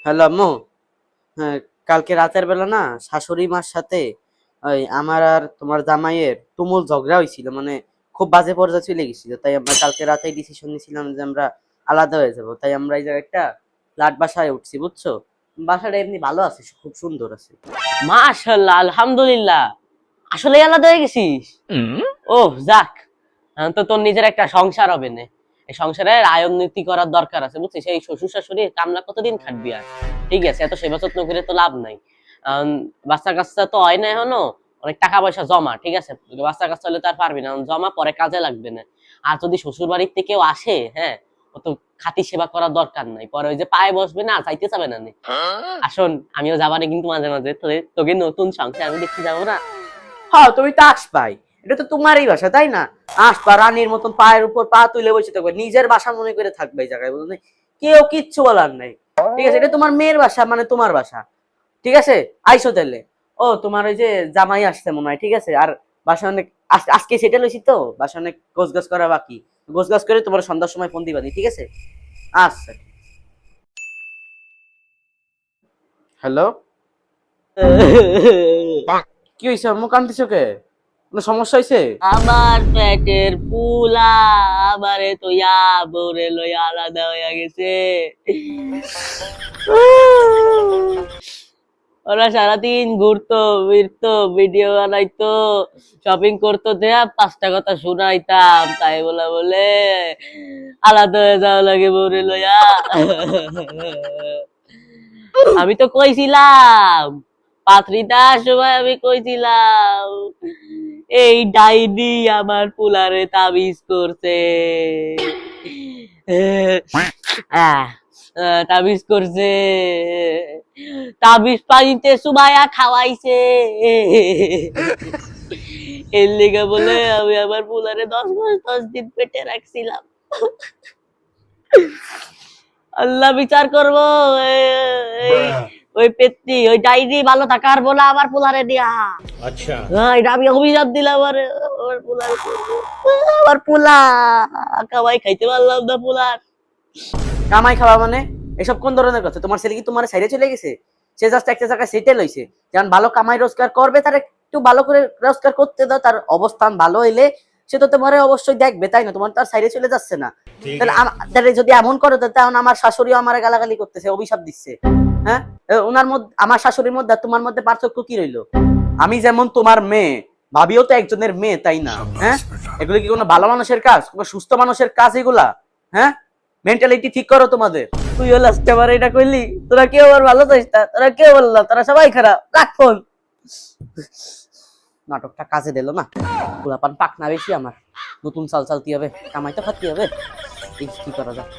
Hello আম্মু। হ্যাঁ, কালকে রাতের বেলা না শাশুড়ি মার সাথে ওই আমার আর তোমার জামাইয়ের তুমুল ঝগড়া হয়েছিল, মানে খুব বাজে পর্যায়ে চলে গেছিল। তাই আমরা কালকে রাতেই ডিসিশন নিয়েছিলাম যে আমরা আলাদা হয়ে যাব। তাই আমরা এই জায়গায় একটা ফ্ল্যাট বাসায় উঠছি, বুঝছো? বাসাটা এমনি ভালো আছে, খুব সুন্দর আছে। মাশাআল্লাহ, আলহামদুলিল্লাহ। আসলে আলাদা হয়ে গেছিস? ওহ যাক, এখন তো তোর নিজের একটা সংসার হবে না। এই সংসারের আয় উন্নতি করার দরকার আছে, বুঝছিস? এই শ্বশুর শাশুড়ি কামলা কতদিন খাটবি আর? ঠিক আছে, এত সেবা যত্ন করে তো লাভ নাই। বাচ্চা কাচ্চা তো হয় না এখনো, অনেক টাকা পয়সা জমা, ঠিক আছে? বাচ্চা কাচ্চা হলে তো আর পারবি না, জমা পরে কাজে লাগবে না। আর যদি শ্বশুর বাড়ির থেকে কেউ আসে, হ্যাঁ, ও তো খাতি সেবা করার দরকার নাই, পরে ওই যে পায়ে বসবে না, চাইতে যাবে না নে। আসুন, আমিও যাবানে কিন্তু মাঝে মাঝে তোকে নতুন সংসার আমি দেখতে যাবো না। হ্যাঁ, তুমি তো আসবাই, এটা তো তোমারই বাসা তাই না? আসবা, রানীর মতন পায়ের উপর পা তুলে বসে থাকবে, নিজের বাসা মনে করে থাকবে এই জায়গায়, বুঝলি? কেউ কিচ্ছু বলার নাই, ঠিক আছে? এটা তোমার মেয়ের বাসা, মানে তোমার বাসা, ঠিক আছে? আইসো তাহলে। ও, তোমার ওই যে জামাই আসছে মনে হয়, ঠিক আছে? আর বাসা অনেক আজকে সেটেল হয়েছি তো, বাসা অনেক গোছগাছ করা বাকি। গোছগাছ করে তোমার সন্ধ্যার সময় ফোন দিবানি, ঠিক আছে? আচ্ছা। হ্যালো, কি হয়েছে আম্মু, কান্দিছো কে? কোনো সমস্যা হয়েছে? আমার পেটের পুলা আমারে তো বরে লইয়া আলাদা হইয়া গেছে। ওরা সারাদিন ঘুরতো ফিরতো, ভিডিও বানাইতো, শপিং করতো, দেয়া 5টা কথা শুনাইতাম, তাই বলে আলাদা হয়ে যাওয়া লাগে বউরে লইয়া। আমি তো কইছিলাম, পাত্রিতার সময় আমি কইছিলাম এই ডাইনি আমার পুলারে তাবিজ করছে। আহ, তাবিজ করছে, তাবিজ পানিতে চুবাইয়া খাওয়াইছে। এর লেগে বলে আমি আমার পুলারে 10 মাস 10 দিন পেটে রাখছিলাম। আল্লাহ বিচার করবো। ওই পেত্তি, ওই ডাইনি ভালো থাকার বলা আমার পোলারে দিয়া। আচ্ছা, হ্যাঁ, এটা আমি অভিশাপ দিলাম। আমার পোলারে, আমার পোলা কামাই খাইতে পারলাম না পোলার। কামাই খাওয়া মানে এসব কোন ধরনের কথা? তোমার ছেলে কি তোমার সাইডে চলে গেছে? সে জাস্ট একটা জায়গায় সেটেল হয়েছে, যেমন ভালো কামাই রোজগার করবে, তার একটু ভালো করে রোজগার করতে দাও, তার অবস্থান ভালো হইলে সে তো তোমার অবশ্যই দেখবে, তাই না? তোমার তার সাইডে চলে যাচ্ছে না। তাহলে তাহলে যদি এমন করো, তখন আমার শাশুড়িও আমার গালাগালি করতেছে, অভিশাপ দিচ্ছে। হ্যাঁ, ওনার মধ্যে, আমার শাশুড়ির মধ্যে তোমার মধ্যে পার্থক্য কি রইলো? আমি যেমন তোমার মেয়ে, ভাবিও তো একজনের মেয়ে, তাই না? হ্যাঁ, এগুলো কি কোনো ভালো মানুষের কাজ, কোনো সুস্থ মানুষের কাজ এগুলা? হ্যাঁ, মেন্টালিটি ঠিক করো তোমাদের। তুইও লাস্টে আমার এটা কইলি, তোরা কেউ আমার ভালো চাইস না, তোরা কেউ বললো, তোরা সবাই খারাপ, রাখ ফোন। নাটকটা কাজে দিল না। পোলাপান পাক না বেশি আমার, নতুন চাল চালতে হবে, কামাই তো খাতে হবে। কি করা যায়?